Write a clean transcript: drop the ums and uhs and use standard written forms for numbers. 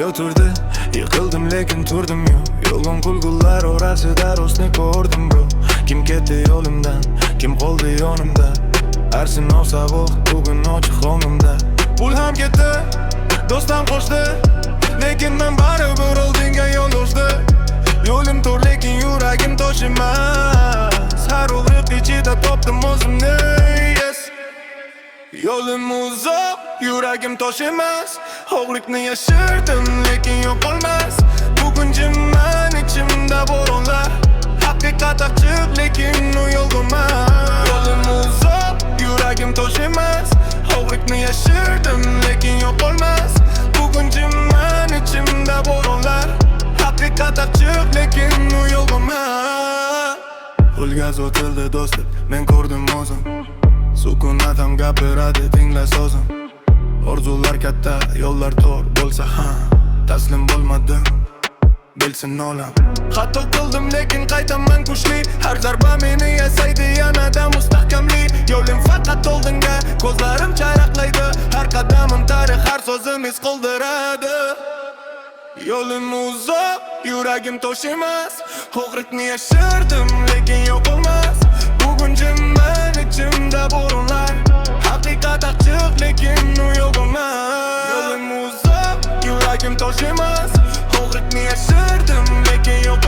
götürdü. Yıkıldım lekin turdum yo. Yolun kulgular orasida rostni ko'rdim bro. Kim ketdi yo'limdan, kim qoldi yonimda. Arsin sovuq bugun ochiq o'ngimda. Pul ham ketdi, do'st ham qo'shdi, lekin men baribir oldinga yo'l ochdi. Yo'lim to'g'ri lekin yuragim tosh emas. Har og'riq ichida topdim o'zimni, yes. Yo'lim uzoq, yuragim tosh emas. Og'riqni yashirdim lekin yo'qolmas. Bugun jimman ichimda bo'ronlar. Haqiqat achchiq lekin u yolg'onmas. Yo'lim uzoq, yuragim tosh emas. Og'riqni yashirdim lekin yo'qolmas. Bugun jimman ichimda bo'ronlar. Haqiqat achchiq lekin u yolg'onmas. O'lgaz o'tildi do'stlar, men ko'rdim o'zim. Sukunat ham gapiradi, tingla so'zim. Orzular katta, yo'llar to'r bo'lsa ham taslim bo'lmadim, bilsin olam. Xato qildim lekin qaytaman kuchli. Har zarba meni yasaydi yanada mustahkamli. Yo'lim faqat oldinga, ko'zlarim charaqlaydi. Har qadamim tarix, har so'zim iz qoldiradi. Yo'lim uzoq, yuragim tosh emas. Og'riqni yashirdim lekin yo'qolmas. Bugun jimman ichimda bo'ronlar. Haqiqat achchiq lekin u yo'qolmas. Yo'lim uzoq, yuragim tosh emas. Og'riqni yashirdim lekin yo'qolmas.